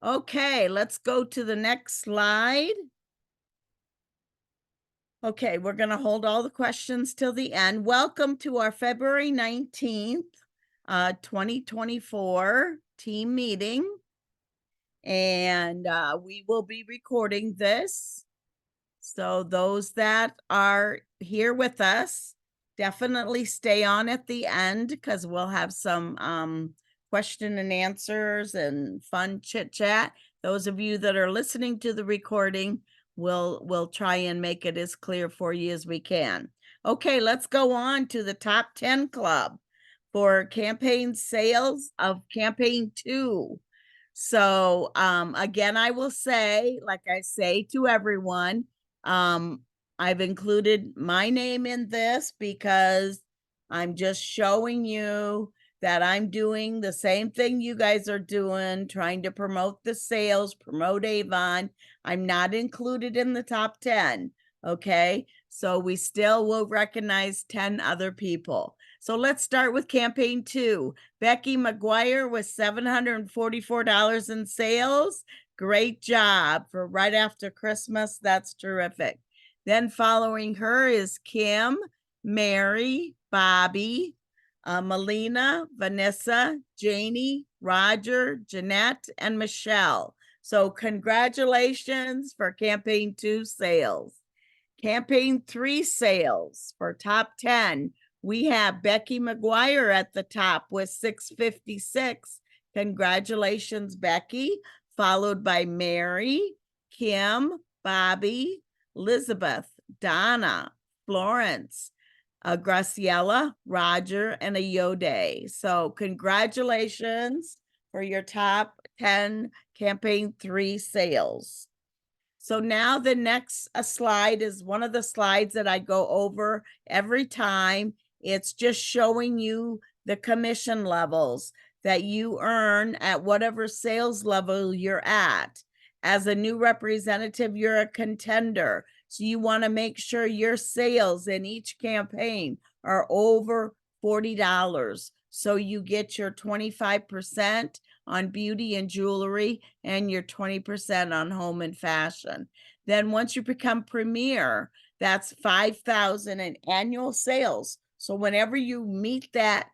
Okay, let's go to the next slide. Okay, we're going to hold all the questions till the end. Welcome to our February 19th, 2024 team meeting. And we will be recording this. So those that are here with us, definitely stay on at the end because we'll have some question and answers and fun chit chat. Those of you that are listening to the recording, we'll try and make it as clear for you as we can. Okay, let's go on to the top 10 club for campaign sales of campaign 2. So again, I will say, like I say to everyone, I've included my name in this because I'm just showing you that I'm doing the same thing you guys are doing, trying to promote the sales, promote Avon. I'm not included in the top 10. Okay. So we still will recognize 10 other people. So let's start with campaign 2. Becky McGuire with $744 in sales. Great job for right after Christmas. That's terrific. Then following her is Kim, Mary, Bobby, Melina, Vanessa, Janie, Roger, Jeanette, and Michelle. So congratulations for campaign 2 sales. Campaign 3 sales for top 10. We have Becky McGuire at the top with 656. Congratulations, Becky. Followed by Mary, Kim, Bobby, Elizabeth, Donna, Florence, Graciela, Roger, and a Yode. So congratulations for your top 10 campaign 3 sales. So now the next slide is one of the slides that I go over every time. It's just showing you the commission levels that you earn at whatever sales level you're at. As a new representative, you're a contender. So you want to make sure your sales in each campaign are over $40. So you get your 25% on beauty and jewelry and your 20% on home and fashion. Then once you become premier, that's 5,000 in annual sales. So whenever you meet that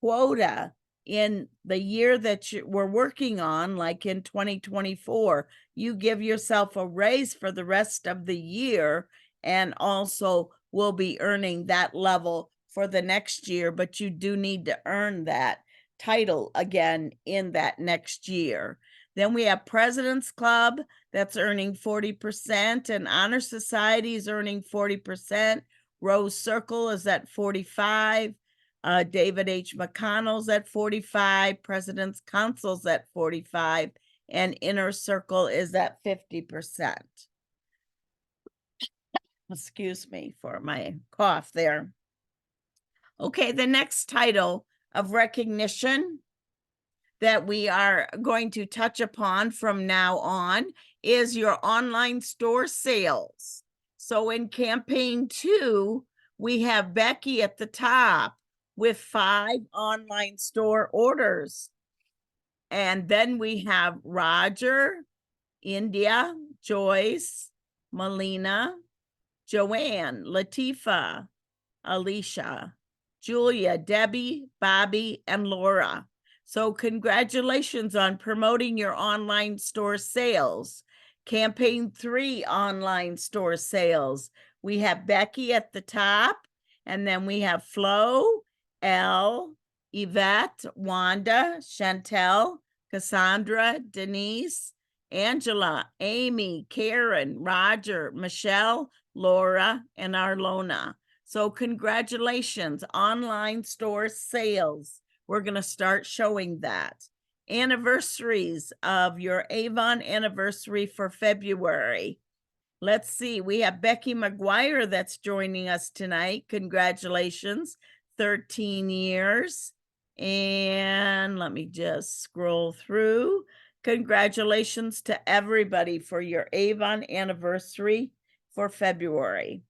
quota in the year that we're working on, like in 2024, you give yourself a raise for the rest of the year and also will be earning that level for the next year, but you do need to earn that title again in that next year. Then we have President's Club that's earning 40%, and Honor Society is earning 40%. Rose Circle is at 45. David H. McConnell's at 45. President's Council's at 45, and Inner Circle is at 50%. Excuse me for my cough there. Okay, the next title of recognition that we are going to touch upon from now on is your online store sales. So in campaign 2, we have Becky at the top with 5 online store orders. And then we have Roger, India, Joyce, Melina, Joanne, Latifa, Alicia, Julia, Debbie, Bobby, and Laura. So congratulations on promoting your online store sales. Campaign 3 online store sales. We have Becky at the top, and then we have Flo, Elle, Yvette, Wanda, Chantel, Cassandra, Denise, Angela, Amy, Karen, Roger, Michelle, Laura, and Arlona. So congratulations, online store sales. We're going to start showing that. Anniversaries of your Avon anniversary for February. Let's see, we have Becky McGuire that's joining us tonight. Congratulations, 13 years. And let me just scroll through. Congratulations to everybody for your Avon anniversary for February.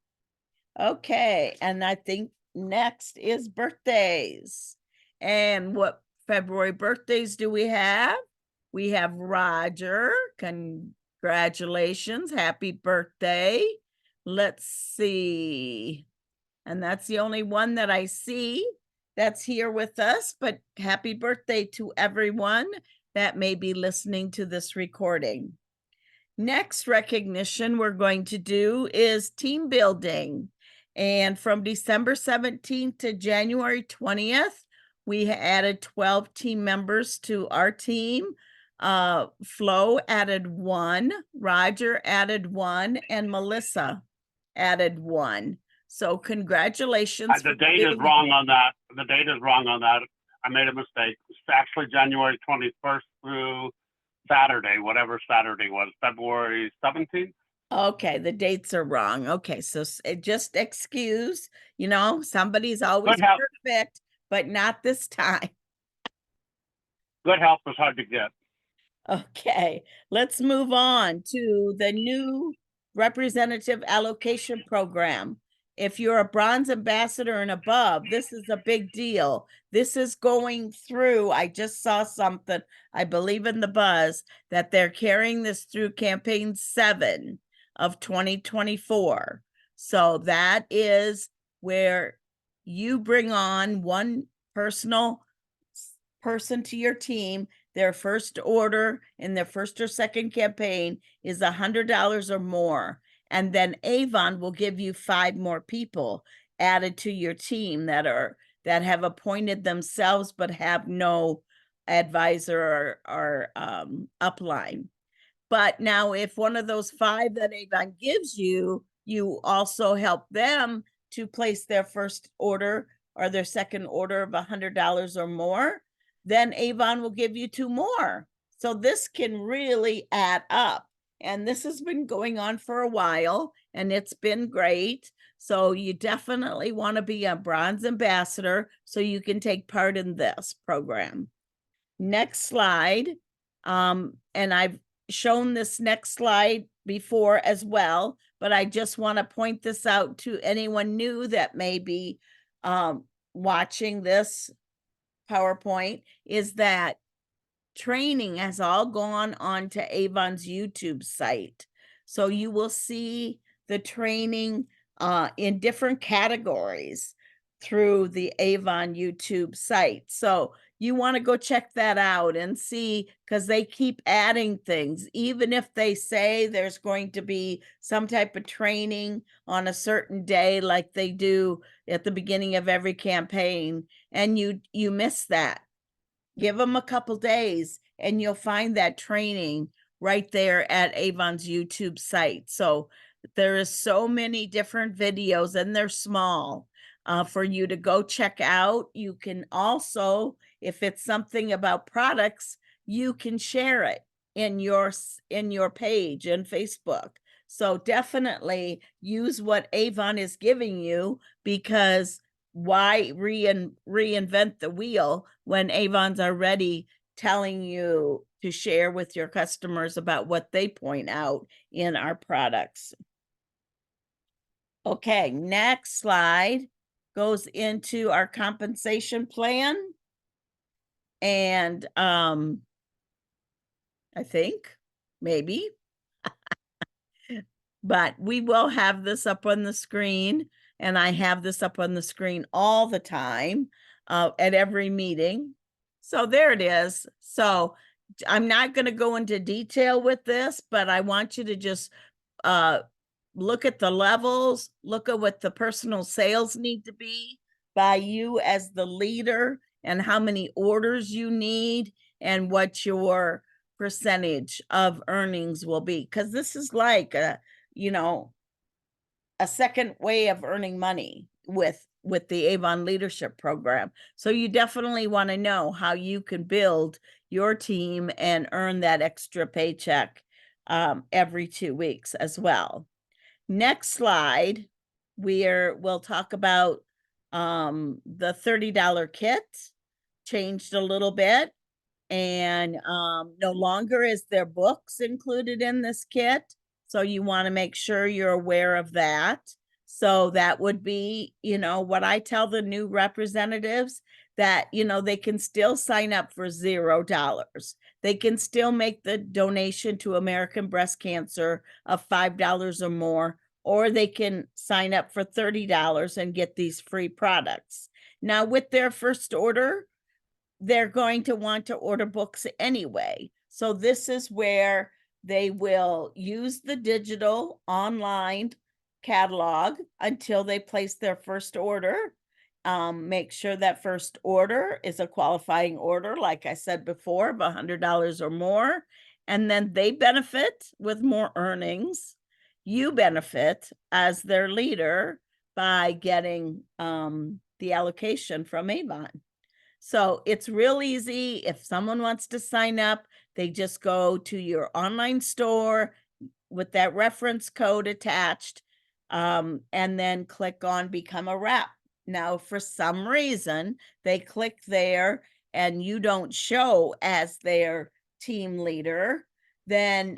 Okay, and I think next is birthdays. And what February birthdays do we have? We have Roger. Congratulations. Happy birthday. Let's see. And that's the only one that I see that's here with us, but happy birthday to everyone that may be listening to this recording. Next recognition we're going to do is team building. And from December 17th to January 20th, we added 12 team members to our team. Flo added 1, Roger added 1, and Melissa added 1. So congratulations. The date is wrong on that. The date is wrong on that. I made a mistake. It's actually January 21st through Saturday, whatever Saturday was, February 17th. Okay, the dates are wrong. Okay, so just excuse, somebody's always perfect, but not this time. Good help is hard to get. Okay, let's move on to the new representative allocation program. If you're a bronze ambassador and above, this is a big deal. This is going through, I just saw something, I believe in the buzz, that they're carrying this through campaign 7 of 2024. So that is where you bring on one personal person to your team. Their first order in their first or second campaign is $100 or more. And then Avon will give you 5 more people added to your team that have appointed themselves but have no advisor or upline. But now if one of those 5 that Avon gives you, you also help them to place their first order or their second order of $100 or more, then Avon will give you 2 more. So this can really add up. And this has been going on for a while, and it's been great. So you definitely want to be a bronze ambassador so you can take part in this program. Next slide. And I've shown this next slide before as well, but I just want to point this out to anyone new that may be watching this PowerPoint, is that training has all gone on to Avon's YouTube site. So you will see the training in different categories through the Avon YouTube site. So you want to go check that out and see, because they keep adding things. Even if they say there's going to be some type of training on a certain day, like they do at the beginning of every campaign, and you miss that, give them a couple days and you'll find that training right there at Avon's YouTube site. So there is so many different videos, and they're small, for you to go check out. You can also, if it's something about products, you can share it in your page in Facebook. So definitely use what Avon is giving you, because why reinvent the wheel when Avon's already telling you to share with your customers about what they point out in our products. Okay, next slide goes into our compensation plan. And I think maybe, but we will have this up on the screen, and I have this up on the screen all the time at every meeting. So there it is. So I'm not going to go into detail with this, but I want you to just look at the levels, look at what the personal sales need to be by you as the leader, and how many orders you need, and what your percentage of earnings will be. Because this is like a second way of earning money with the Avon Leadership Program. So you definitely want to know how you can build your team and earn that extra paycheck every 2 weeks as well. Next slide, we'll talk about the $30 kit changed a little bit, and no longer is there books included in this kit. So you want to make sure you're aware of that. So that would be, what I tell the new representatives, that, they can still sign up for $0. They can still make the donation to American Breast Cancer of $5 or more, or they can sign up for $30 and get these free products. Now, with their first order, they're going to want to order books anyway. So this is where they will use the digital online catalog until they place their first order. Make sure that first order is a qualifying order, like I said before, of $100 or more. And then they benefit with more earnings. You benefit as their leader by getting the allocation from Avon. So it's real easy. If someone wants to sign up, they just go to your online store with that reference code attached, and then click on Become a Rep. Now, for some reason, they click there and you don't show as their team leader, then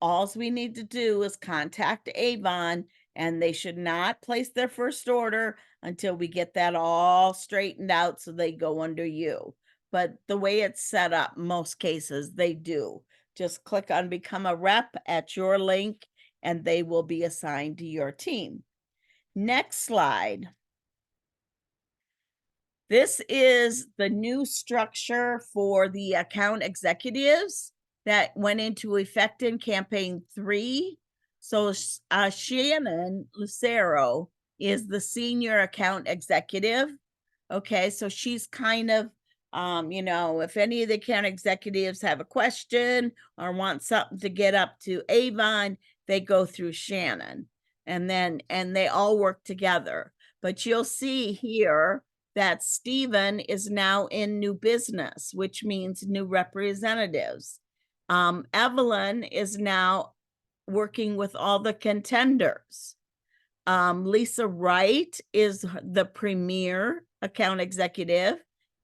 all we need to do is contact Avon, and they should not place their first order until we get that all straightened out so they go under you. But the way it's set up, most cases they do. Just click on Become a Rep at your link, and they will be assigned to your team. Next slide. This is the new structure for the account executives that went into effect in campaign 3. So Shannon Lucero is the senior account executive. Okay, so she's kind of, if any of the account executives have a question or want something to get up to Avon, they go through Shannon, and they all work together. But you'll see here that Stephen is now in new business, which means new representatives. Evelyn is now working with all the contenders. Lisa Wright is the premier account executive,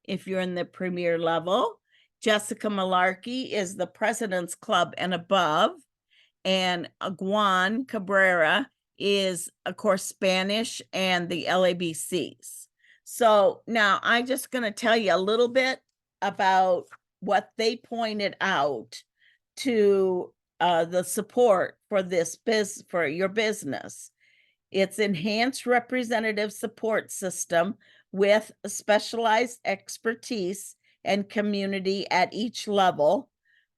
if you're in the premier level. Jessica Malarkey is the President's Club and above. And Juan Cabrera is, of course, Spanish and the LABCs. So now I'm just going to tell you a little bit about what they pointed out to the support for this for your business. It's enhanced representative support system with specialized expertise and community at each level.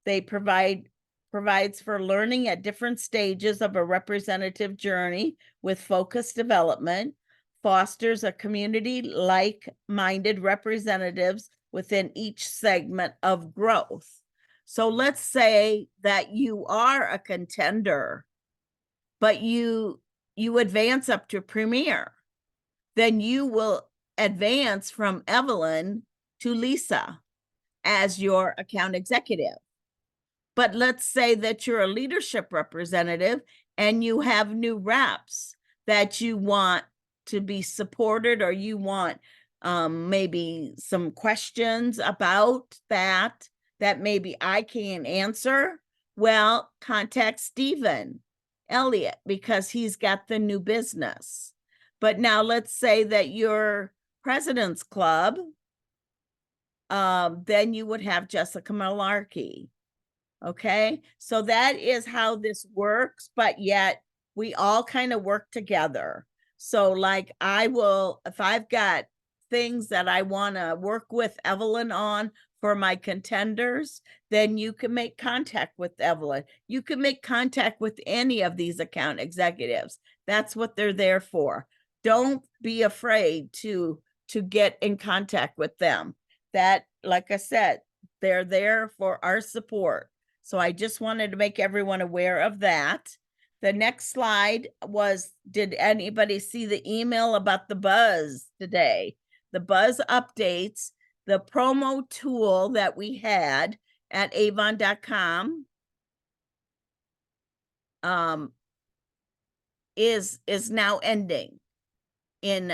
They provides for learning at different stages of a representative journey with focused development, fosters a community like-minded representatives within each segment of growth. So let's say that you are a contender, but you advance up to premier, then you will advance from Evelyn to Lisa as your account executive. But let's say that you're a leadership representative and you have new reps that you want to be supported, or you want maybe some questions about that maybe I can't answer. Well, contact Stephen Elliott because he's got the new business. But now let's say that you're President's Club, then you would have Jessica Malarkey. Okay, so that is how this works, but yet we all kind of work together. So like if I've got things that I want to work with Evelyn on for my contenders, then you can make contact with Evelyn. You can make contact with any of these account executives. That's what they're there for. Don't be afraid to get in contact with them. That, like I said, they're there for our support. So I just wanted to make everyone aware of that. The next slide was, did anybody see the email about the buzz today? The buzz updates, the promo tool that we had at avon.com is now ending in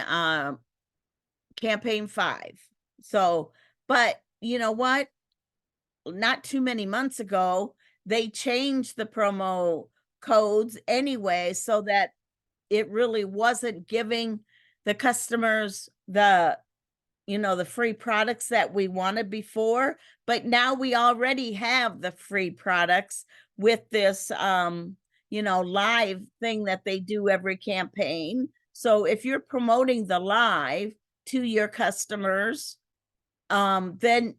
campaign 5. So, but you know what? Not too many months ago, they changed the promo codes anyway, so that it really wasn't giving the customers the the free products that we wanted before, but now we already have the free products with this live thing that they do every campaign. So if you're promoting the live to your customers, then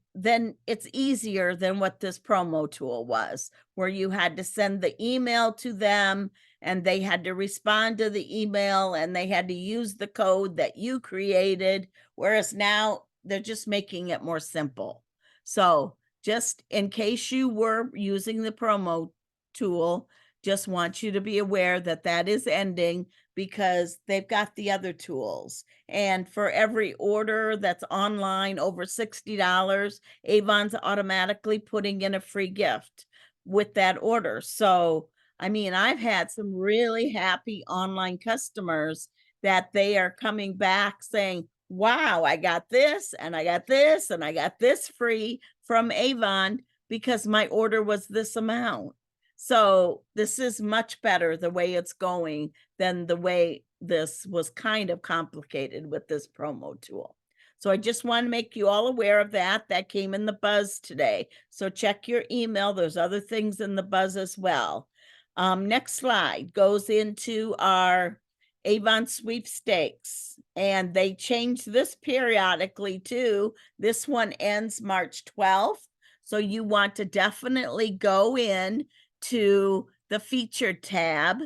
it's easier than what this promo tool was, where you had to send the email to them and they had to respond to the email and they had to use the code that you created, whereas now they're just making it more simple. So just in case you were using the promo tool, just want you to be aware that that is ending because they've got the other tools. And for every order that's online over $60, Avon's automatically putting in a free gift with that order. So, I mean, I've had some really happy online customers that they are coming back saying, wow, I got this and I got this and I got this free from Avon because my order was this amount. So this is much better the way it's going than the way this was kind of complicated with this promo tool. So I just want to make you all aware of that. That came in the buzz today. So check your email. There's other things in the buzz as well. Next slide goes into our Avon sweepstakes, and they change this periodically too. This one ends March 12th. So you want to definitely go in to the featured tab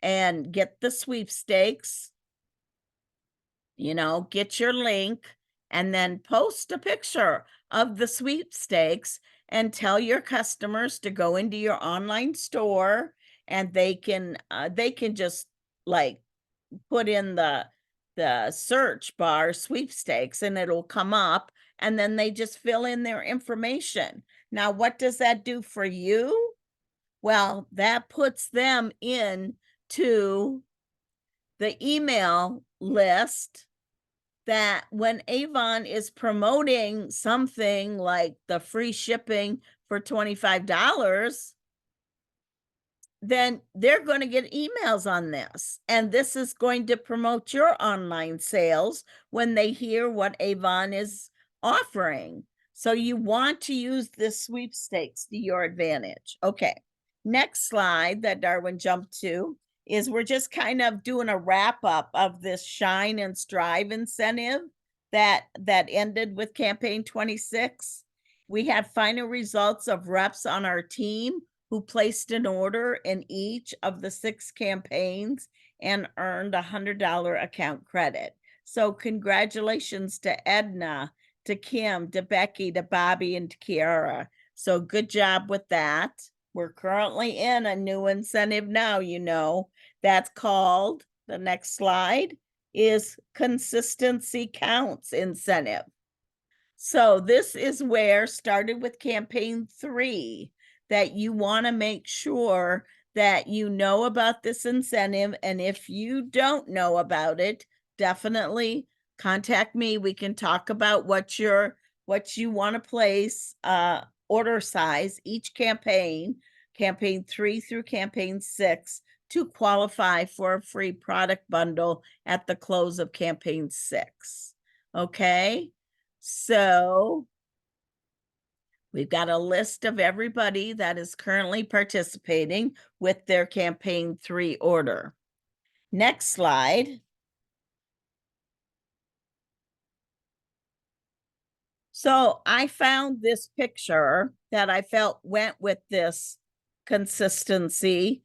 and get the sweepstakes, get your link and then post a picture of the sweepstakes and tell your customers to go into your online store and they can just like put in the search bar sweepstakes and it'll come up and then they just fill in their information. Now, what does that do for you? Well, that puts them in to the email list that when Avon is promoting something like the free shipping for $25, then they're going to get emails on this. And this is going to promote your online sales when they hear what Avon is offering. So you want to use this sweepstakes to your advantage. Okay. Next slide that Darwin jumped to is we're just kind of doing a wrap up of this Shine and Strive incentive that ended with campaign 26. We had final results of reps on our team who placed an order in each of the 6 campaigns and earned $100 account credit. So congratulations to Edna, to Kim, to Becky, to Bobby, and to Kiara. So good job with that. We're currently in a new incentive now, that's called, the next slide, is Consistency Counts incentive. So this is where, started with campaign 3, that you want to make sure that you know about this incentive. And if you don't know about it, definitely contact me. We can talk about what you want to place, order size, each campaign 3 through campaign 6, to qualify for a free product bundle at the close of campaign 6. Okay, so we've got a list of everybody that is currently participating with their campaign 3 order. Next slide. So I found this picture that I felt went with this consistency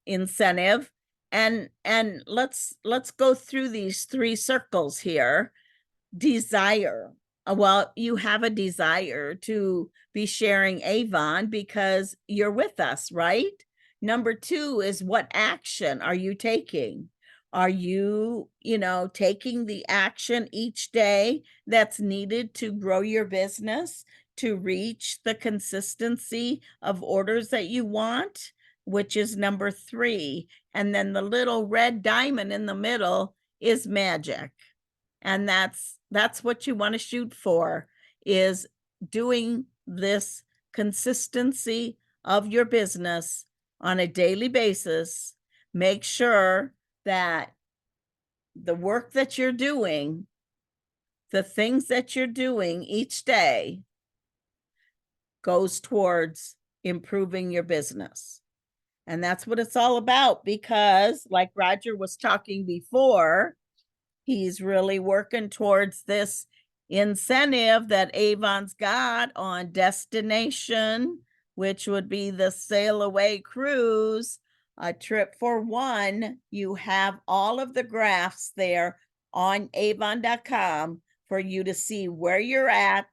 incentive. And let's go through these 3 circles here. Desire. Well, you have a desire to be sharing Avon because you're with us, right? Number 2 is, what action are you taking? Are you, taking the action each day that's needed to grow your business, to reach the consistency of orders that you want, which is number 3. And then the little red diamond in the middle is magic. And that's what you want to shoot for, is doing this consistency of your business on a daily basis. Make sure that the work that you're doing the things that you're doing each day goes towards improving your business. And that's what it's all about, because like Roger was talking before, he's really working towards this incentive that Avon's got on destination, which would be the sail away cruise, a trip for one. You have all of the graphs there on avon.com for you to see where you're at,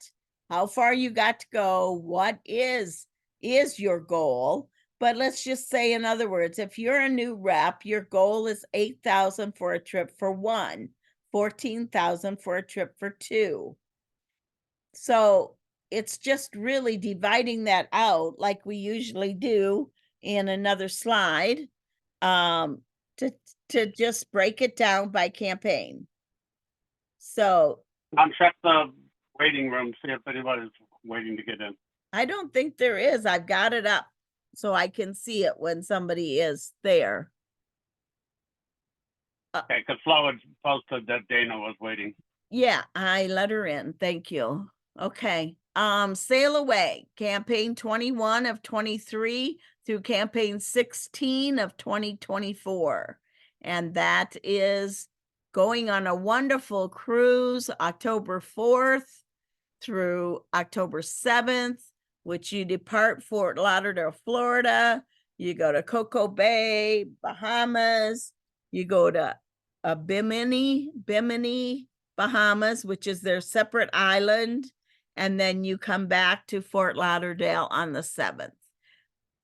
how far you got to go, what is your goal. But let's just say, in other words, if you're a new rep, your goal is 8,000 for a trip for one, 14,000 for a trip for two. So it's just really dividing that out like we usually do in another slide, um, to just break it down by campaign. So Check the waiting room, see if anybody's waiting to get in. I don't think there is. I've got it up so I can see it when somebody is there. Okay, because Flo had posted that Dana was waiting. Yeah, I let her in. Thank you. Okay. Sail Away, campaign 21 of 23 through campaign 16 of 2024. And that is going on a wonderful cruise October 4th through October 7th, which you depart Fort Lauderdale, Florida. You go to Cocoa Bay, Bahamas. You go to Bimini, Bahamas, which is their separate island. And then you come back to Fort Lauderdale on the 7th.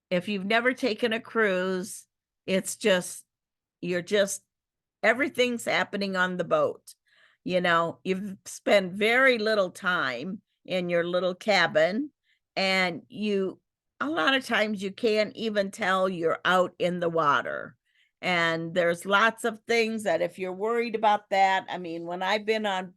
If you've never taken a cruise, it's just, everything's happening on the boat. You know, you've spent very little time in your little cabin, and a lot of times you can't even tell you're out in the water. And there's lots of things that if you're worried about that, I mean, when I've been on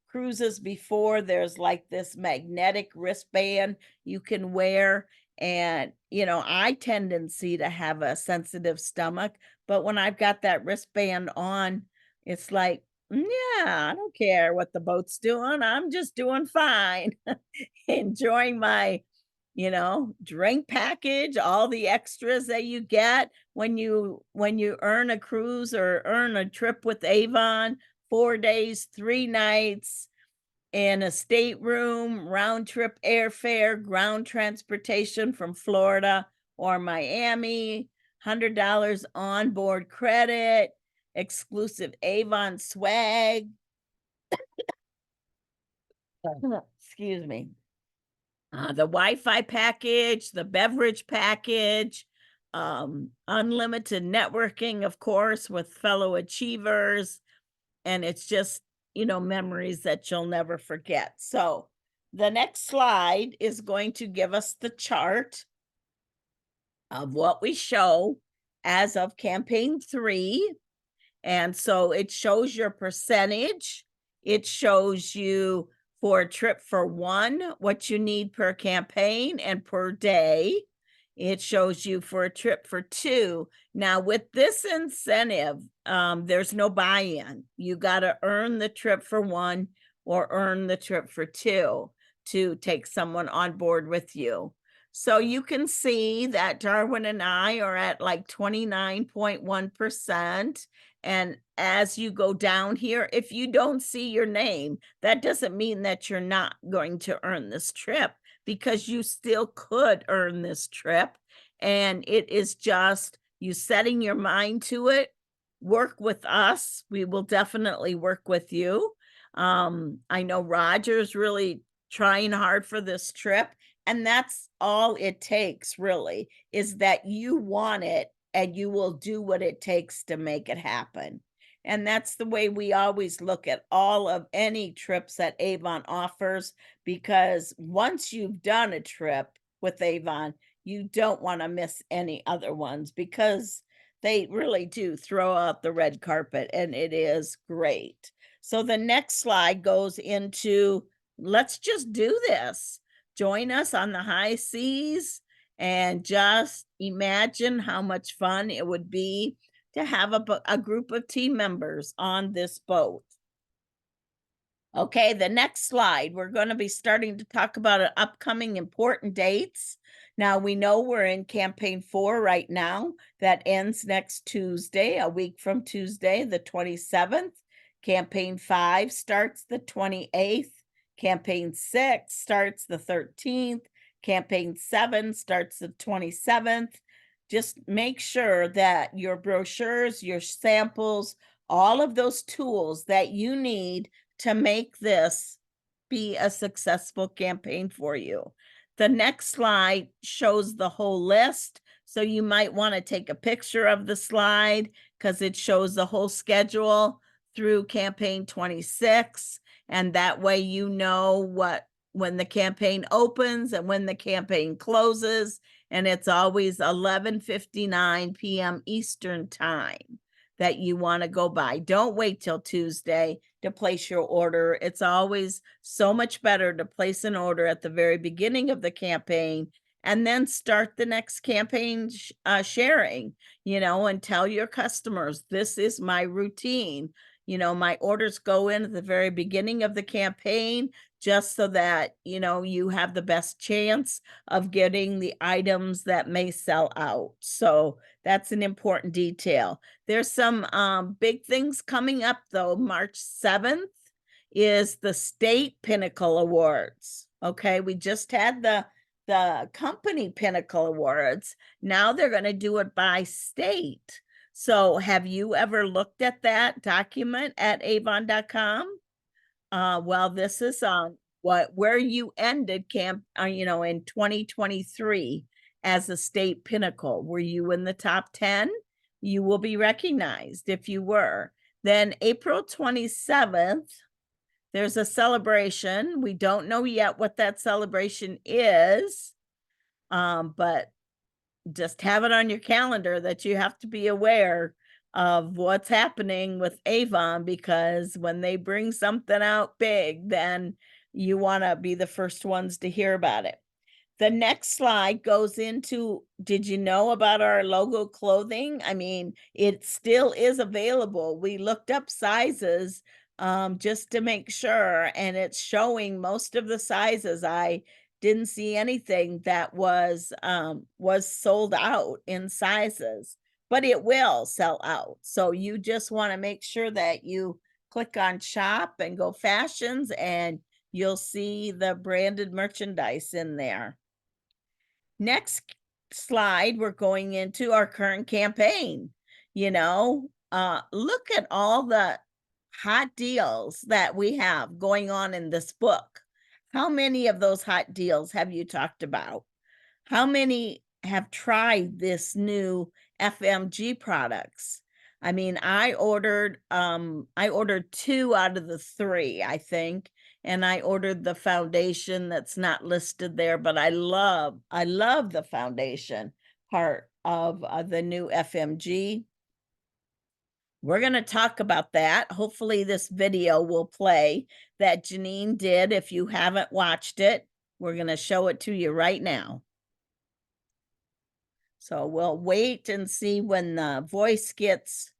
cruises before, there's like this magnetic wristband you can wear. And, I tendency to have a sensitive stomach, but when I've got that wristband on, it's like, yeah, I don't care what the boat's doing. I'm just doing fine. Enjoying my, drink package, all the extras that you get when you earn a cruise or earn a trip with Avon, 4 days, 3 nights in a stateroom, round trip airfare, ground transportation from Florida or Miami, $100 onboard credit, exclusive Avon swag. Excuse me. The Wi-Fi package, the beverage package, unlimited networking, of course, with fellow achievers. And it's just, memories that you'll never forget. So the next slide is going to give us the chart of what we show as of campaign 3. And so it shows your percentage. It shows you for a trip for one, what you need per campaign and per day. It shows you for a trip for two. Now with this incentive, there's no buy-in. You got to earn the trip for one or earn the trip for two to take someone on board with you. So you can see that Darwin and I are at like 29.1%. And as you go down here, if you don't see your name, that doesn't mean that you're not going to earn this trip, because you still could earn this trip. And it is just you setting your mind to it. Work with us. We will definitely work with you. I know Roger's really trying hard for this trip. And that's all it takes, really, is that you want it and you will do what it takes to make it happen. And that's the way we always look at all of any trips that Avon offers, because once you've done a trip with Avon, you don't want to miss any other ones, because they really do throw out the red carpet and it is great. So the next slide goes into, let's just do this. Join us on the high seas and just imagine how much fun it would be to have a group of team members on this boat. Okay, the next slide, we're going to be starting to talk about upcoming important dates. Now, we know we're in campaign 4 right now. That ends next Tuesday, a week from Tuesday, the 27th. Campaign 5 starts the 28th. Campaign 6 starts the 13th. Campaign 7 starts the 27th. Just make sure that your brochures, your samples, all of those tools that you need to make this be a successful campaign for you. The next slide shows the whole list. So you might want to take a picture of the slide because it shows the whole schedule through campaign 26. And that way you know when the campaign opens and when the campaign closes. And it's always 11:59 p.m. Eastern time that you want to go by. Don't wait till Tuesday to place your order. It's always so much better to place an order at the very beginning of the campaign and then start the next campaign sharing, and tell your customers, this is my routine. My orders go in at the very beginning of the campaign just so that, you have the best chance of getting the items that may sell out. So that's an important detail. There's some big things coming up though. March 7th is the State Pinnacle Awards. Okay, we just had the company Pinnacle Awards. Now they're going to do it by state. So have you ever looked at that document at avon.com? Well, this is where you ended in 2023 as a state pinnacle. Were you in the top 10? You will be recognized if you were. Then April 27th, there's a celebration. We don't know yet what that celebration is, but just have it on your calendar that you have to be aware of what's happening with Avon, because when they bring something out big, then you want to be the first ones to hear about it. The next slide goes into, did you know about our logo clothing? I mean, it still is available. We looked up sizes just to make sure, and it's showing most of the sizes. I didn't see anything that was sold out in sizes, but it will sell out. So you just want to make sure that you click on shop and go fashions, and you'll see the branded merchandise in there. Next slide, we're going into our current campaign. Look at all the hot deals that we have going on in this book. How many of those hot deals have you talked about? How many have tried this new FMG products? I mean, I ordered 2 out of the 3, I think, and I ordered the foundation that's not listed there, but I love the foundation part of the new FMG. We're going to talk about that. Hopefully this video will play that Janine did. If you haven't watched it, we're going to show it to you right now. So we'll wait and see when the voice gets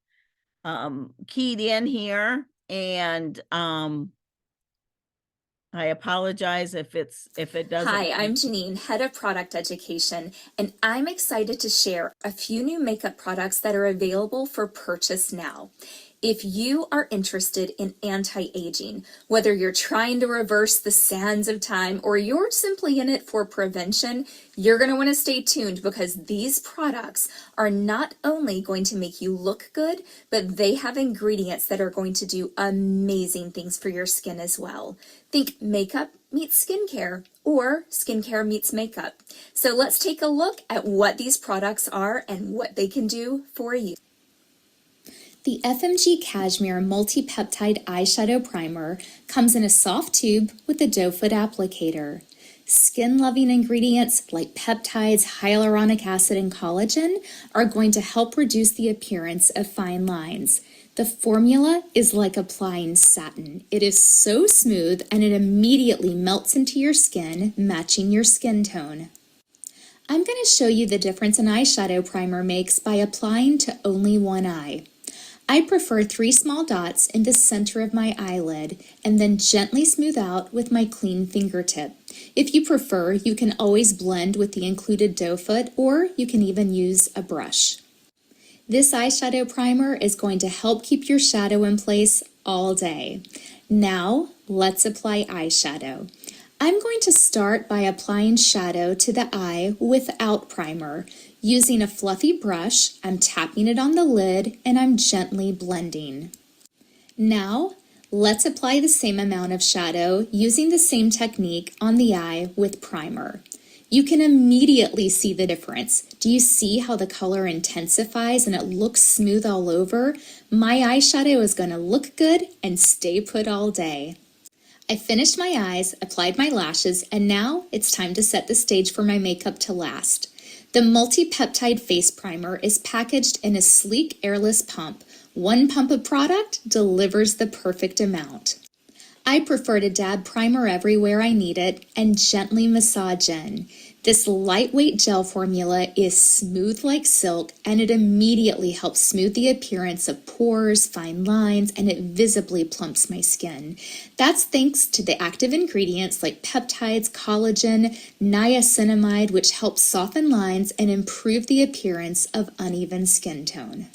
keyed in here, and I apologize if it doesn't. Hi, I'm Janine, Head of Product Education, and I'm excited to share a few new makeup products that are available for purchase now. If you are interested in anti-aging, whether you're trying to reverse the sands of time or you're simply in it for prevention, you're going to want to stay tuned, because these products are not only going to make you look good, but they have ingredients that are going to do amazing things for your skin as well. Think makeup meets skincare, or skincare meets makeup. So let's take a look at what these products are and what they can do for you. The FMG Cashmere Multi-Peptide Eyeshadow Primer comes in a soft tube with a doe foot applicator. Skin-loving ingredients like peptides, hyaluronic acid, and collagen are going to help reduce the appearance of fine lines. The formula is like applying satin. It is so smooth and it immediately melts into your skin, matching your skin tone. I'm going to show you the difference an eyeshadow primer makes by applying to only one eye. I prefer 3 small dots in the center of my eyelid and then gently smooth out with my clean fingertip. If you prefer, you can always blend with the included doe foot, or you can even use a brush. This eyeshadow primer is going to help keep your shadow in place all day. Now, let's apply eyeshadow. I'm going to start by applying shadow to the eye without primer. Using a fluffy brush, I'm tapping it on the lid and I'm gently blending. Now, let's apply the same amount of shadow using the same technique on the eye with primer. You can immediately see the difference. Do you see how the color intensifies and it looks smooth all over? My eyeshadow is going to look good and stay put all day. I finished my eyes, applied my lashes, and now it's time to set the stage for my makeup to last. The multi-peptide face primer is packaged in a sleek airless pump. One pump of product delivers the perfect amount. I prefer to dab primer everywhere I need it and gently massage in. This lightweight gel formula is smooth like silk, and it immediately helps smooth the appearance of pores, fine lines, and it visibly plumps my skin. That's thanks to the active ingredients like peptides, collagen, niacinamide, which helps soften lines and improve the appearance of uneven skin tone.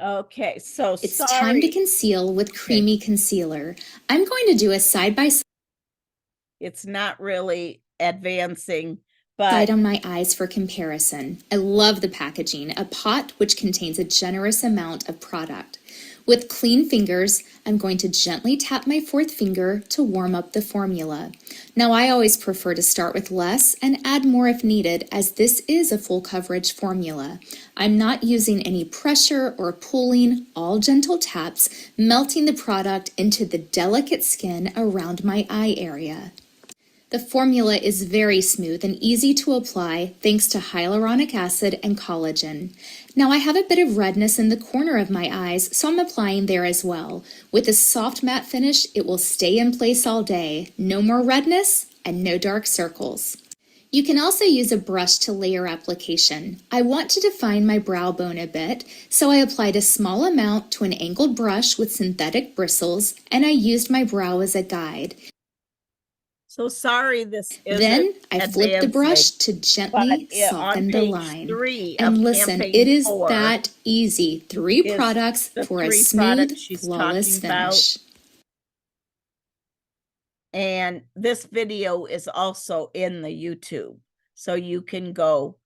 Okay, so It's time to sorry. conceal with creamy concealer. I'm going to do a side-by-side It's not really advancing, but on my eyes for comparison. I love the packaging, a pot which contains a generous amount of product. With clean fingers, I'm going to gently tap my fourth finger to warm up the formula. Now, I always prefer to start with less and add more if needed, as this is a full coverage formula. I'm not using any pressure or pulling, all gentle taps, melting the product into the delicate skin around my eye area. The formula is very smooth and easy to apply thanks to hyaluronic acid and collagen. Now I have a bit of redness in the corner of my eyes, so I'm applying there as well. With a soft matte finish, it will stay in place all day. No more redness and no dark circles. You can also use a brush to layer application. I want to define my brow bone a bit, so I applied a small amount to an angled brush with synthetic bristles, and I used my brow as a guide. so sorry this Then isn't I flipped the brush advancing. to But gently on soften the page line. 3 And of listen, campaign it is 4 that easy. 3 is products the for a 3 smooth, products she's flawless talking about. finish. And this video is also in the YouTube, so you can go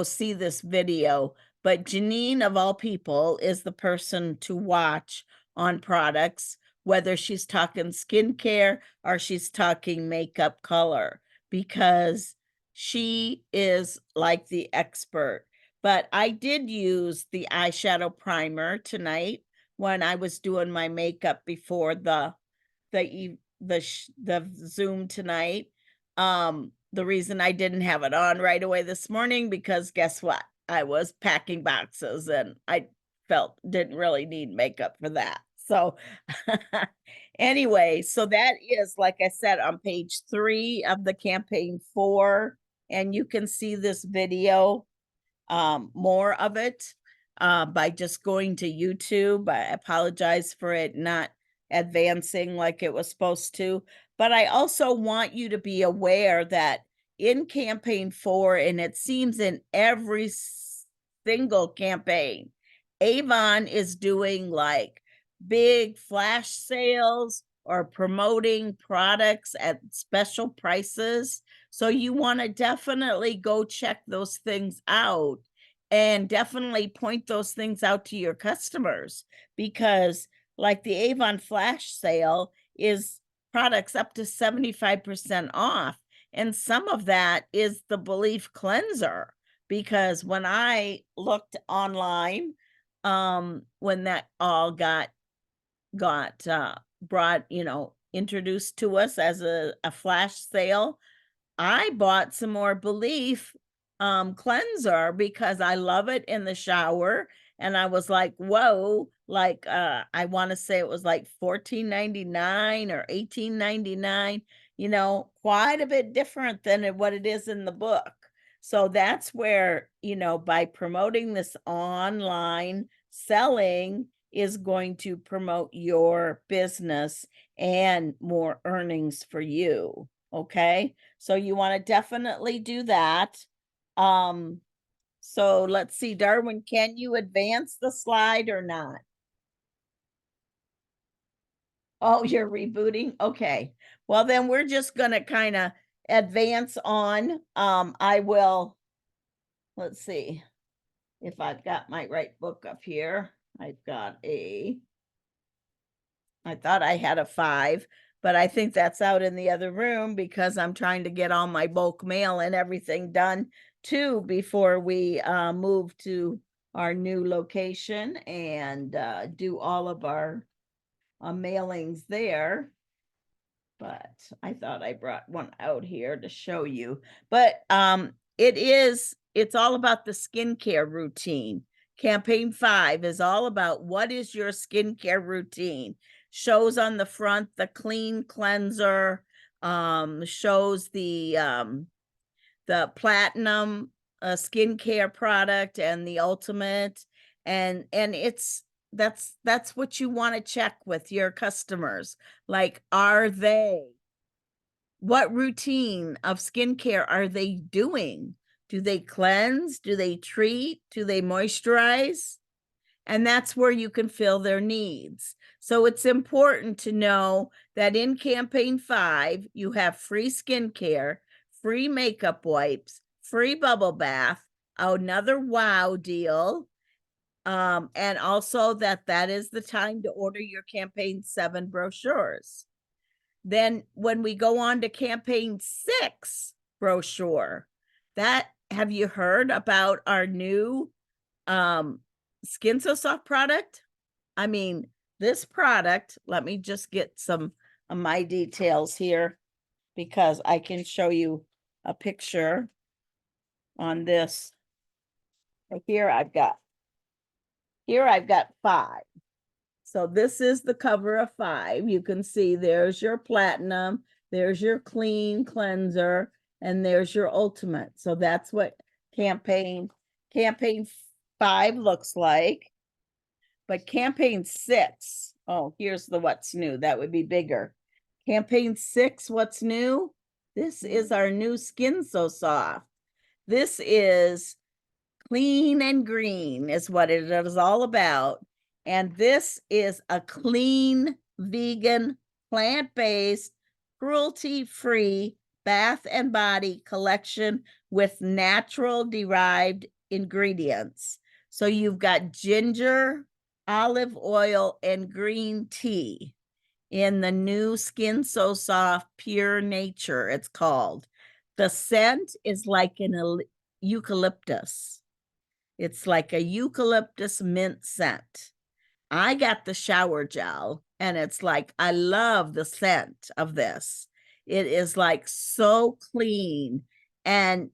see this video. But Janine, of all people, is the person to watch on products, whether she's talking skincare or she's talking makeup color, because she is like the expert. But I did use the eyeshadow primer tonight when I was doing my makeup before the Zoom tonight. The reason I didn't have it on right away this morning, because guess what? I was packing boxes and I felt didn't really need makeup for that. So anyway, so that is, like I said, on page 3 of the campaign 4, and you can see this video, more of it, by just going to YouTube. I apologize for it not advancing like it was supposed to, but I also want you to be aware that in campaign 4, and it seems in every single campaign, Avon is doing like big flash sales or promoting products at special prices. So you want to definitely go check those things out and definitely point those things out to your customers, because like the Avon flash sale is products up to 75% off. And some of that is the Belief cleanser, because when I looked online, when that all got brought, introduced to us as a flash sale, I bought some more Belief cleanser because I love it in the shower. And I was like, whoa, like I want to say it was like $14.99 or $18.99, quite a bit different than what it is in the book. So that's where, by promoting this online selling is going to promote your business and more earnings for you. Okay. So you want to definitely do that. So let's see, Darwin, can you advance the slide or not? Oh, you're rebooting? Okay. Well, then we're just going to kind of advance on. I will, let's see if I've got my right book up here. I thought I had a 5, but I think that's out in the other room because I'm trying to get all my bulk mail and everything done too before we move to our new location and do all of our mailings there. But I thought I brought one out here to show you. But it's all about the skincare routine. Campaign 5 is all about what is your skincare routine. Shows on the front the clean cleanser, shows the platinum skincare product and the ultimate, and that's what you want to check with your customers. Like, what routine of skincare are they doing? Do they cleanse? Do they treat? Do they moisturize? And that's where you can fill their needs. So it's important to know that in campaign 5, you have free skincare, free makeup wipes, free bubble bath, another wow deal. And also that is the time to order your campaign 7 brochures. Then when we go on to campaign 6 brochure, have you heard about our new Skin So Soft product? I mean, this product, let me just get some of my details here because I can show you a picture on this. Here I've got 5. So this is the cover of 5. You can see there's your platinum, there's your clean cleanser, and there's your ultimate. So that's what campaign 5 looks like. But campaign 6, oh, here's the what's new. That would be bigger. Campaign 6, what's new? This is our new Skin So Soft. This is clean and green is what it is all about. And this is a clean, vegan, plant-based, cruelty-free bath and body collection with natural derived ingredients. So you've got ginger, olive oil, and green tea in the new Skin So Soft Pure Nature, it's called. The scent is like an eucalyptus. It's like a eucalyptus mint scent. I got the shower gel, and it's like, I love the scent of this. It is like so clean. And,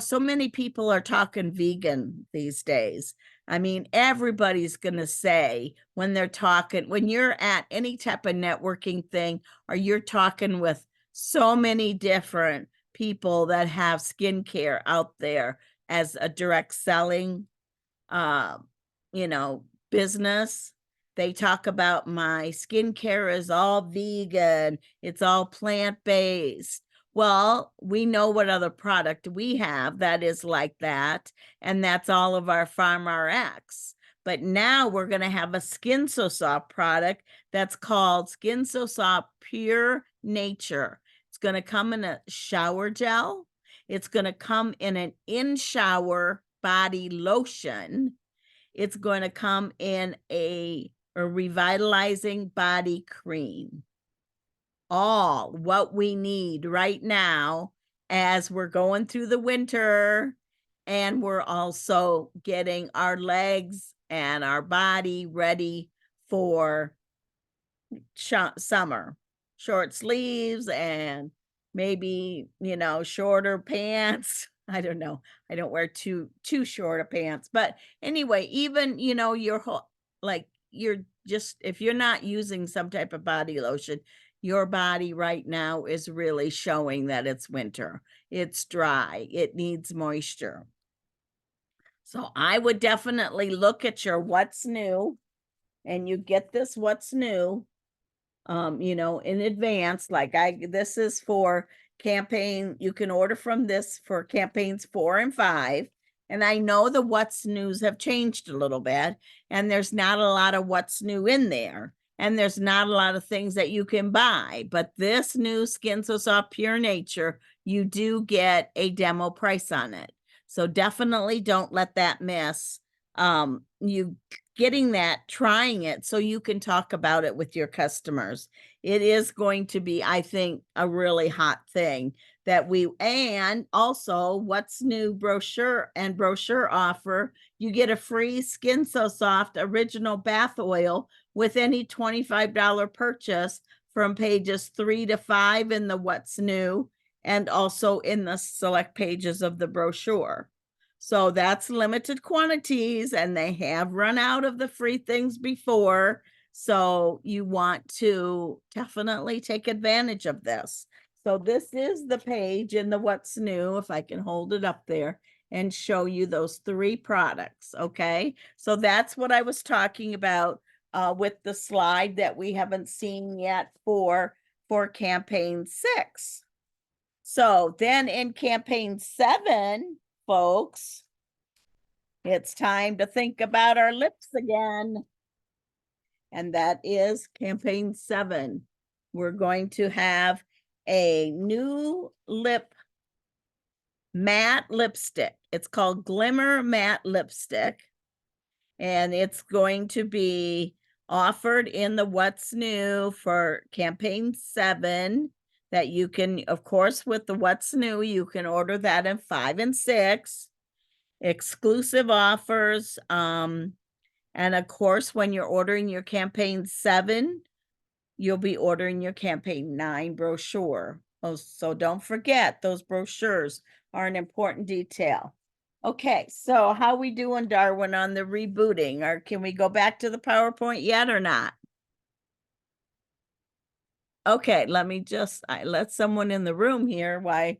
so many people are talking vegan these days. I mean, everybody's going to say when you're at any type of networking thing, or you're talking with so many different people that have skincare out there as a direct selling, business. They talk about my skincare is all vegan. It's all plant-based. Well, we know what other product we have that is like that. And that's all of our Farm RX. But now we're going to have a Skin So Soft product that's called Skin So Soft Pure Nature. It's going to come in a shower gel. It's going to come in an in-shower body lotion. It's going to come in a revitalizing body cream. All what we need right now as we're going through the winter, and we're also getting our legs and our body ready for summer. Short sleeves and maybe, shorter pants. I don't know. I don't wear too short of pants. But anyway, even, your whole, like, you're just, if you're not using some type of body lotion, your body right now is really showing that it's winter. It's dry. It needs moisture. So I would definitely look at your what's new, and you get this what's new, in advance. Like this is for campaign. You can order from this for campaigns 4 and 5. And I know the what's news have changed a little bit, and there's not a lot of what's new in there. And there's not a lot of things that you can buy, but this new Skin So Soft Pure Nature, you do get a demo price on it. So definitely don't let that miss you getting that, trying it, so you can talk about it with your customers. It is going to be, I think, a really hot thing and also what's new brochure offer. You get a free Skin So Soft original bath oil with any $25 purchase from pages 3 to 5 in the what's new, and also in the select pages of the brochure. So that's limited quantities, and they have run out of the free things before. So you want to definitely take advantage of this. So this is the page in the what's new, if I can hold it up there and show you those 3 products. Okay. So that's what I was talking about with the slide that we haven't seen yet for campaign 6. So then in campaign 7, folks, it's time to think about our lips again. And that is campaign 7. We're going to have a new matte lipstick. It's called Glimmer Matte Lipstick. And it's going to be offered in the what's new for campaign 7, that you can, of course, with the what's new, you can order that in 5 and 6. Exclusive offers. And of course, when you're ordering your campaign 7, you'll be ordering your campaign 9 brochure. Oh, so don't forget, those brochures are an important detail. Okay, so how we doing, Darwin, on the rebooting? Or can we go back to the PowerPoint yet or not? Okay, I let someone in the room here. Why?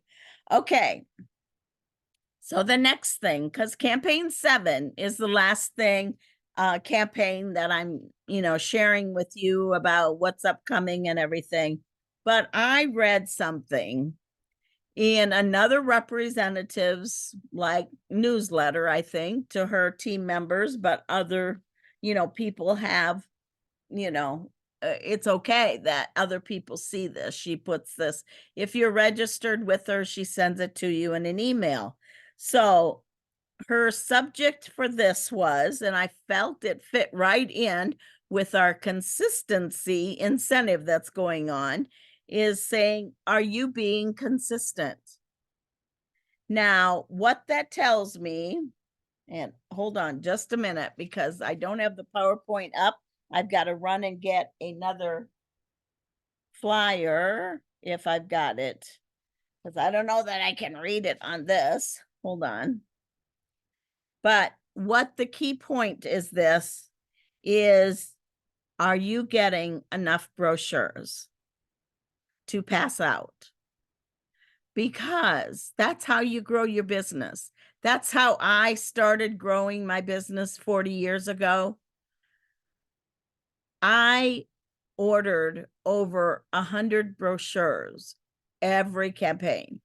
Okay. So the next thing, because campaign 7 is the last thing, campaign that I'm, sharing with you about what's upcoming and everything. But I read something in another representative's newsletter, I think, to her team members, but other, people have, it's okay that other people see this. She puts this, if you're registered with her, she sends it to you in an email. So her subject for this was, and I felt it fit right in with our consistency incentive that's going on, is saying, are you being consistent? Now, what that tells me, and hold on just a minute because I don't have the PowerPoint up. I've got to run and get another flyer if I've got it, because I don't know that I can read it on this. Hold on. But what the key point is are you getting enough brochures to pass out? Because that's how you grow your business. That's how I started growing my business 40 years ago. I ordered over 100 brochures every campaign.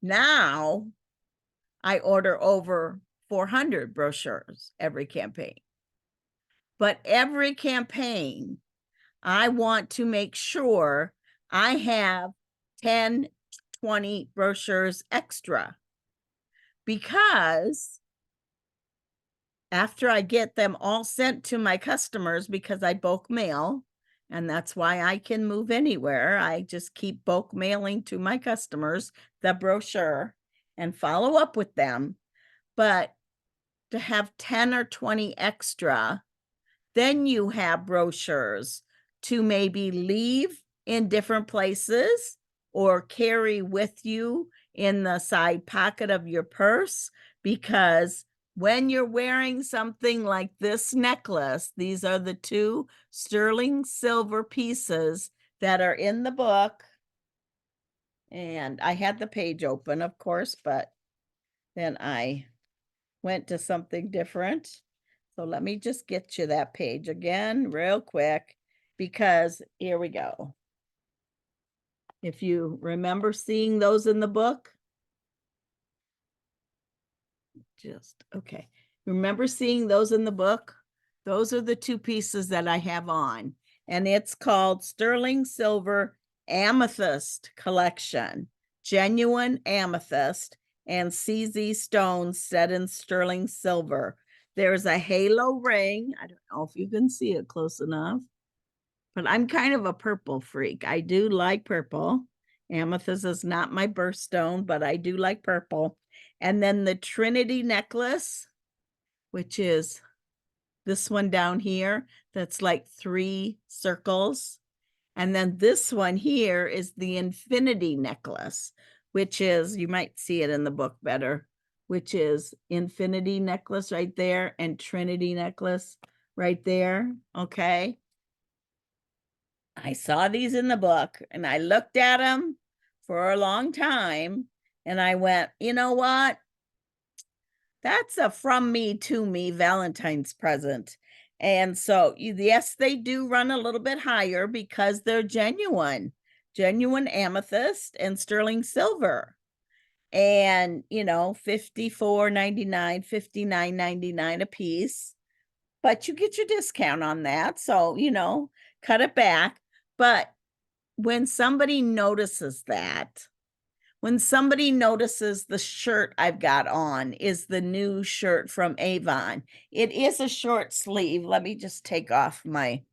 Now I order over 400 brochures every campaign. But every campaign, I want to make sure I have 10, 20 brochures extra, because after I get them all sent to my customers, because I bulk mail, and that's why I can move anywhere, I just keep bulk mailing to my customers the brochure and follow up with them. But to have 10 or 20 extra, then you have brochures to maybe leave in different places or carry with you in the side pocket of your purse, because when you're wearing something like this necklace, these are the 2 sterling silver pieces that are in the book. And I had the page open, of course, but then I went to something different. So let me just get you that page again real quick, because here we go. If you remember seeing those in the book, okay. Remember seeing those in the book? Those are the two pieces that I have on, and it's called Sterling Silver Amethyst Collection, genuine amethyst and CZ stones set in sterling silver. There's a halo ring. I don't know if you can see it close enough, but I'm kind of a purple freak. I do like purple. Amethyst is not my birthstone, but I do like purple. And then the Trinity necklace, which is this one down here, that's like 3 circles. And then this one here is the infinity necklace, which is, you might see it in the book better, which is infinity necklace right there and Trinity necklace right there. Okay. I saw these in the book and I looked at them for a long time and I went, you know what? That's a from me to me Valentine's present. And so, yes, they do run a little bit higher because they're genuine amethyst and sterling silver. And, $54.99, $59.99 a piece. But you get your discount on that. So, cut it back. But when somebody notices that, when somebody notices the shirt I've got on is the new shirt from Avon, it is a short sleeve. Let me just take off my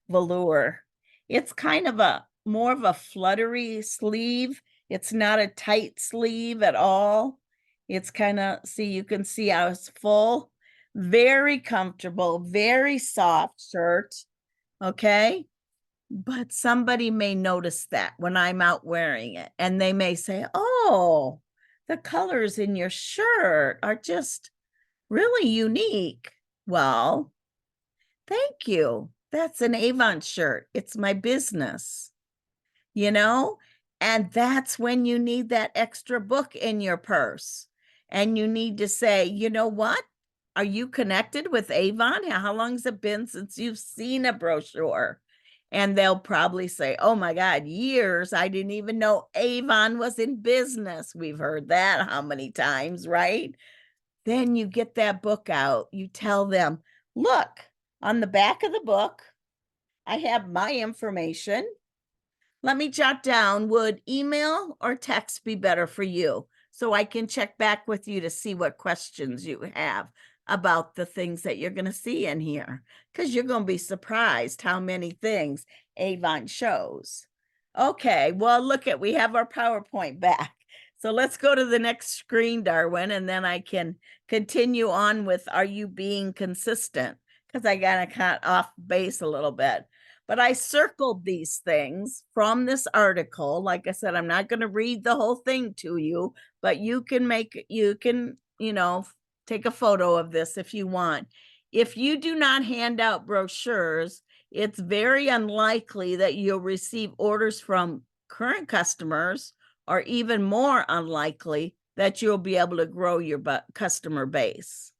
velour. It's kind of more of a fluttery sleeve. It's not a tight sleeve at all. It's kind of, you can see how it's full. Very comfortable, very soft shirt. Okay. But somebody may notice that when I'm out wearing it, and they may say, oh, the colors in your shirt are just really unique. Well, thank you. That's an Avon shirt. It's my business, and that's when you need that extra book in your purse. And you need to say, you know what? Are you connected with Avon? How long has it been since you've seen a brochure? And they'll probably say, oh my God, years. I didn't even know Avon was in business. We've heard that how many times, right? Then you get that book out. You tell them, look, on the back of the book, I have my information. Let me jot down, would email or text be better for you? So I can check back with you to see what questions you have about the things that you're going to see in here, because you're going to be surprised how many things Avon shows. Okay, well, we have our PowerPoint back. So let's go to the next screen, Darwin, and then I can continue on with, are you being consistent? Because I got to cut off base a little bit. But I circled these things from this article. Like I said, I'm not going to read the whole thing to you, but you can take a photo of this if you want. If you do not hand out brochures, it's very unlikely that you'll receive orders from current customers, or even more unlikely that you'll be able to grow your customer base.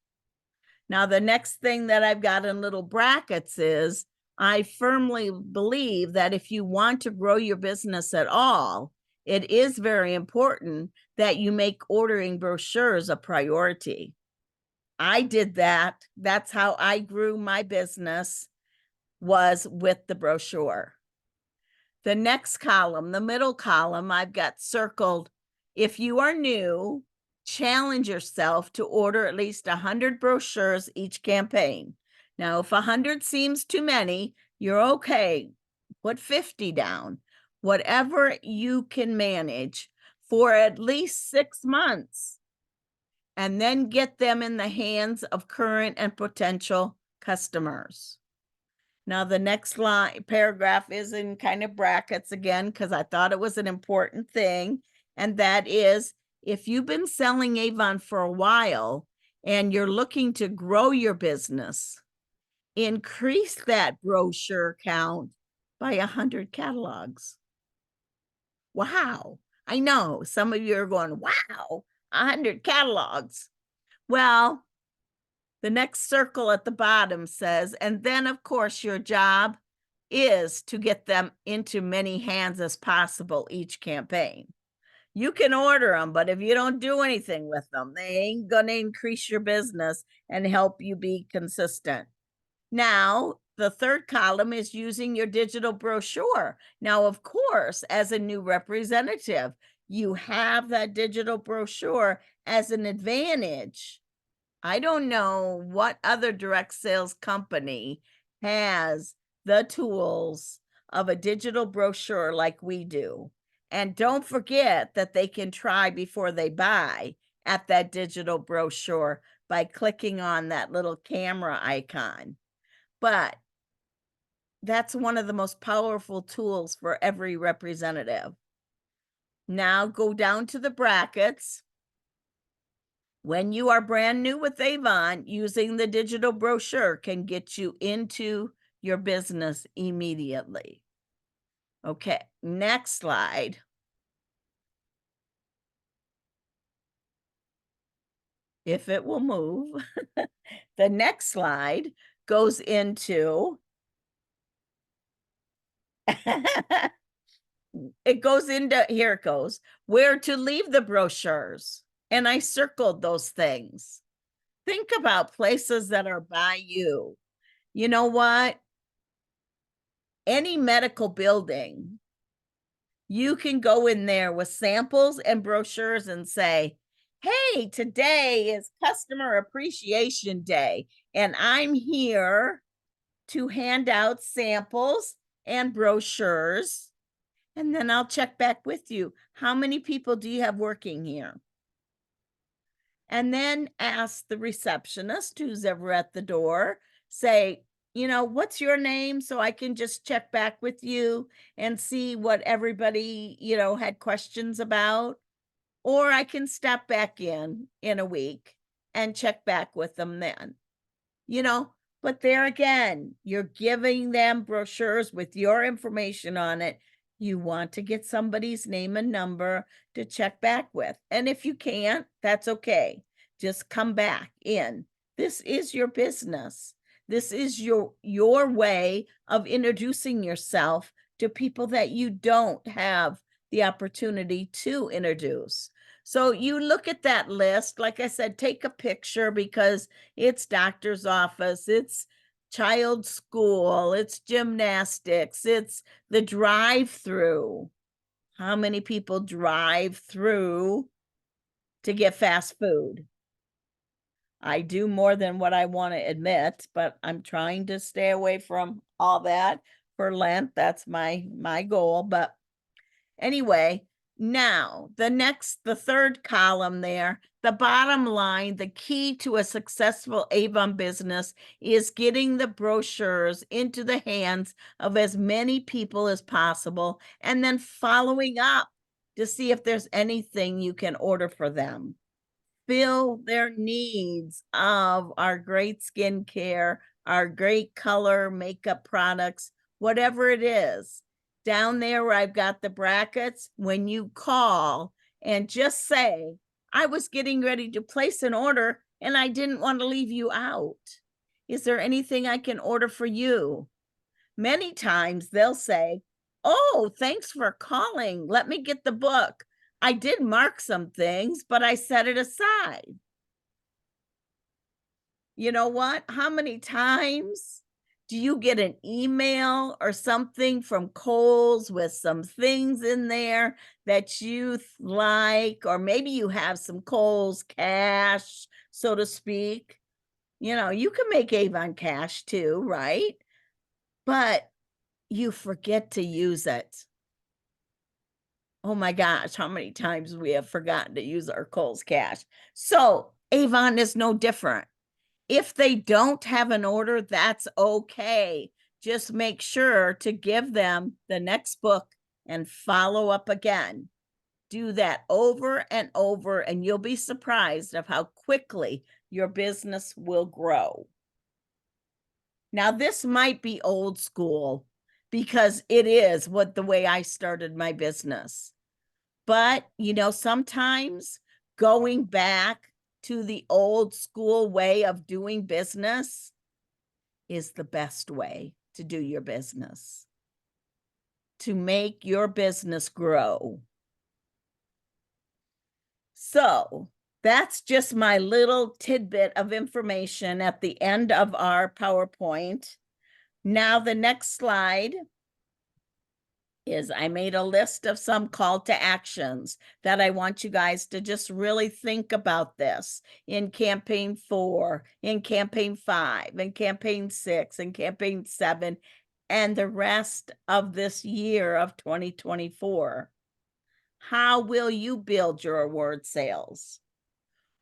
Now, the next thing that I've got in little brackets is, I firmly believe that if you want to grow your business at all, it is very important that you make ordering brochures a priority. I did that. That's how I grew my business, was with the brochure. The next column, the middle column, I've got circled, if you are new, challenge yourself to order at least 100 brochures each campaign. Now, if 100 seems too many, you're okay. Put 50 down, whatever you can manage for at least 6 months, and then get them in the hands of current and potential customers. Now, the next paragraph is in kind of brackets again, because I thought it was an important thing. And that is, if you've been selling Avon for a while and you're looking to grow your business, increase that brochure count by 100 catalogs. Wow. I know some of you are going, wow, 100 catalogs. Well, the next circle at the bottom says, and then of course your job is to get them into many hands as possible each campaign. You can order them, but if you don't do anything with them, they ain't going to increase your business and help you be consistent. Now, the third column is using your digital brochure. Now, of course, as a new representative, you have that digital brochure as an advantage. I don't know what other direct sales company has the tools of a digital brochure like we do. And don't forget that they can try before they buy at that digital brochure by clicking on that little camera icon. But that's one of the most powerful tools for every representative. Now go down to the brackets. When you are brand new with Avon, using the digital brochure can get you into your business immediately. Okay, next slide. If it will move. The next slide goes into it goes into, here it goes, where to leave the brochures. And I circled those things. Think about places that are by you. You know what? Any medical building, you can go in there with samples and brochures and say, hey, today is Customer Appreciation Day, and I'm here to hand out samples and brochures, and then I'll check back with you. How many people do you have working here? And then ask the receptionist who's ever at the door, say, you know, what's your name? So I can just check back with you and see what everybody, you know, had questions about. Or I can step back in a week and check back with them then. You know, but there again, you're giving them brochures with your information on it. You want to get somebody's name and number to check back with. And if you can't, that's okay. Just come back in. This is your business. This is your way of introducing yourself to people that you don't have the opportunity to introduce. So you look at that list, like I said, take a picture because it's doctor's office, it's child school, it's gymnastics, it's the drive-through. How many people drive through to get fast food? I do more than what I want to admit, but I'm trying to stay away from all that for Lent. That's my goal. But anyway, now the third column there, the bottom line, the key to a successful Avon business is getting the brochures into the hands of as many people as possible and then following up to see if there's anything you can order for them. Fill their needs of our great skincare, our great color makeup products, whatever it is. Down there where I've got the brackets, when you call and just say, I was getting ready to place an order and I didn't want to leave you out. Is there anything I can order for you? Many times they'll say, oh, thanks for calling. Let me get the book. I did mark some things, but I set it aside. You know what? How many times do you get an email or something from Kohl's with some things in there that you like, or maybe you have some Kohl's cash, so to speak? You know, you can make Avon cash too, right? But you forget to use it. Oh my gosh, how many times we have forgotten to use our Kohl's cash. So Avon is no different. If they don't have an order, that's okay. Just make sure to give them the next book and follow up again. Do that over and over, and you'll be surprised of how quickly your business will grow. Now, this might be old school, because it is what the way I started my business. But, you know, sometimes going back to the old school way of doing business is the best way to do your business, to make your business grow. So that's just my little tidbit of information at the end of our PowerPoint. Now the next slide is I made a list of some call to actions that I want you guys to just really think about this in campaign 4, in campaign 5, in campaign 6, in campaign 7, and the rest of this year of 2024. How will you build your award sales?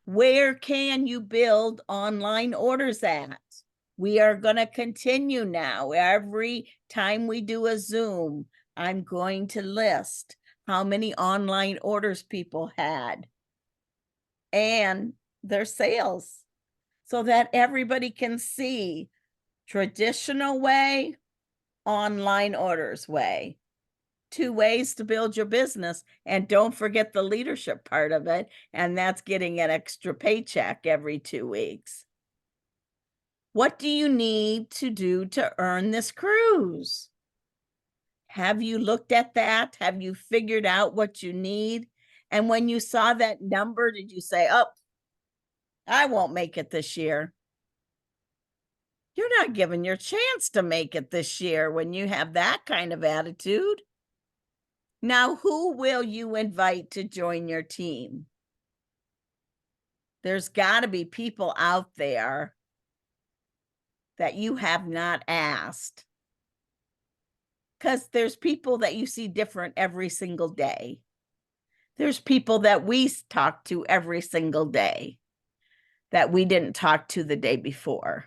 Where can you build online orders at? We are going to continue now. Every time we do a Zoom, I'm going to list how many online orders people had and their sales so that everybody can see traditional way, online orders way. 2 ways to build your business. And don't forget the leadership part of it. And that's getting an extra paycheck every 2 weeks. What do you need to do to earn this cruise? Have you looked at that? Have you figured out what you need? And when you saw that number, did you say, oh, I won't make it this year? You're not given your chance to make it this year when you have that kind of attitude. Now, who will you invite to join your team? There's got to be people out there that you have not asked. Because there's people that you see different every single day. There's people that we talk to every single day that we didn't talk to the day before.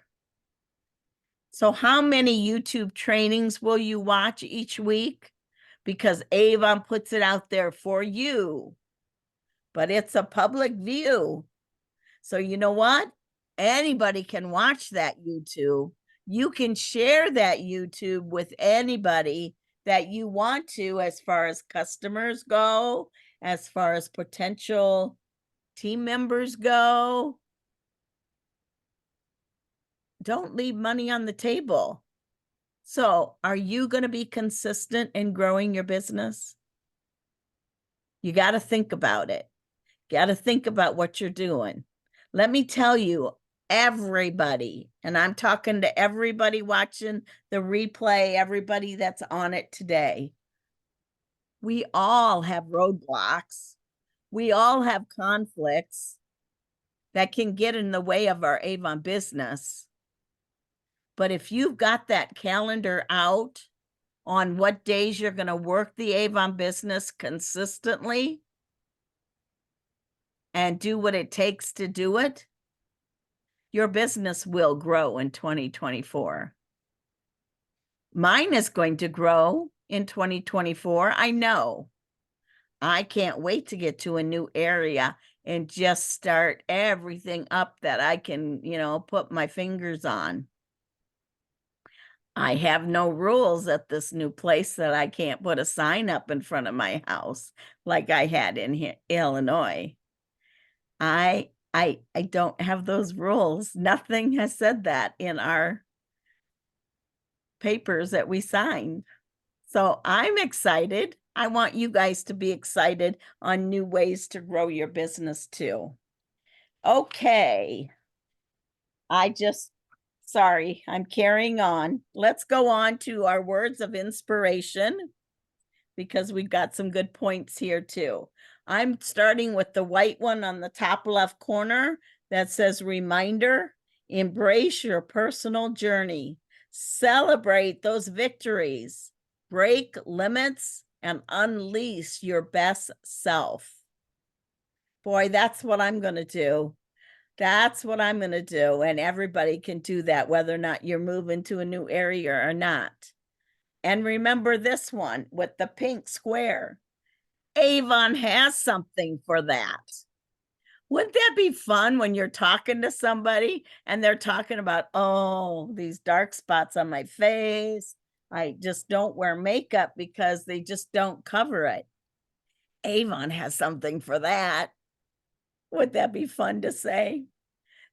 So how many YouTube trainings will you watch each week? Because Avon puts it out there for you, but it's a public view. So you know what? Anybody can watch that YouTube. You can share that YouTube with anybody that you want to, as far as customers go, as far as potential team members go. Don't leave money on the table. So are you going to be consistent in growing your business? You got to think about it. Got to think about what you're doing. Let me tell you, everybody, and I'm talking to everybody watching the replay, everybody that's on it today. We all have roadblocks. We all have conflicts that can get in the way of our Avon business. But if you've got that calendar out on what days you're going to work the Avon business consistently and do what it takes to do it, your business will grow in 2024. Mine is going to grow in 2024. I know. I can't wait to get to a new area and just start everything up that I can, put my fingers on. I have no rules at this new place that I can't put a sign up in front of my house like I had in Illinois. I don't have those rules. Nothing has said that in our papers that we signed. So I'm excited. I want you guys to be excited on new ways to grow your business too. Okay. Sorry, I'm carrying on. Let's go on to our words of inspiration because we've got some good points here too. I'm starting with the white one on the top left corner that says reminder, embrace your personal journey, celebrate those victories, break limits, and unleash your best self. Boy, that's what I'm going to do. That's what I'm going to do. And everybody can do that, whether or not you're moving to a new area or not. And remember this one with the pink square. Avon has something for that. Wouldn't that be fun when you're talking to somebody and they're talking about, oh, these dark spots on my face. I just don't wear makeup because they just don't cover it. Avon has something for that. Would that be fun to say?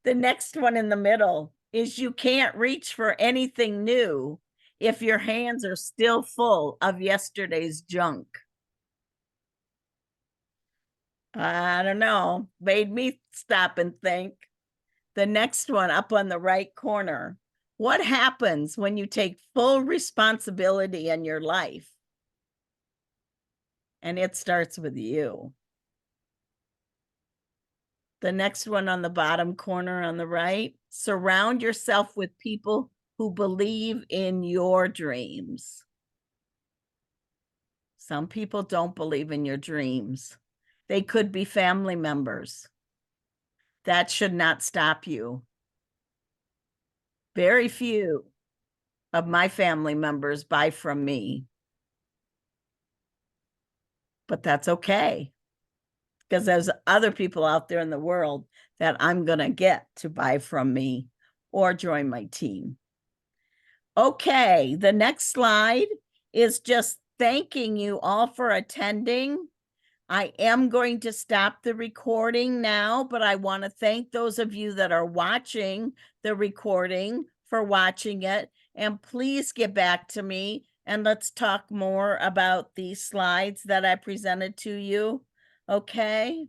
The next one in the middle is you can't reach for anything new if your hands are still full of yesterday's junk. I don't know, made me stop and think. The next one up on the right corner. What happens when you take full responsibility in your life? And it starts with you. The next one on the bottom corner on the right, surround yourself with people who believe in your dreams. Some people don't believe in your dreams. They could be family members. That should not stop you. Very few of my family members buy from me. But that's okay, because there's other people out there in the world that I'm going to get to buy from me or join my team. Okay, the next slide is just thanking you all for attending. I am going to stop the recording now, but I want to thank those of you that are watching the recording for watching it. And please get back to me and let's talk more about these slides that I presented to you. Okay.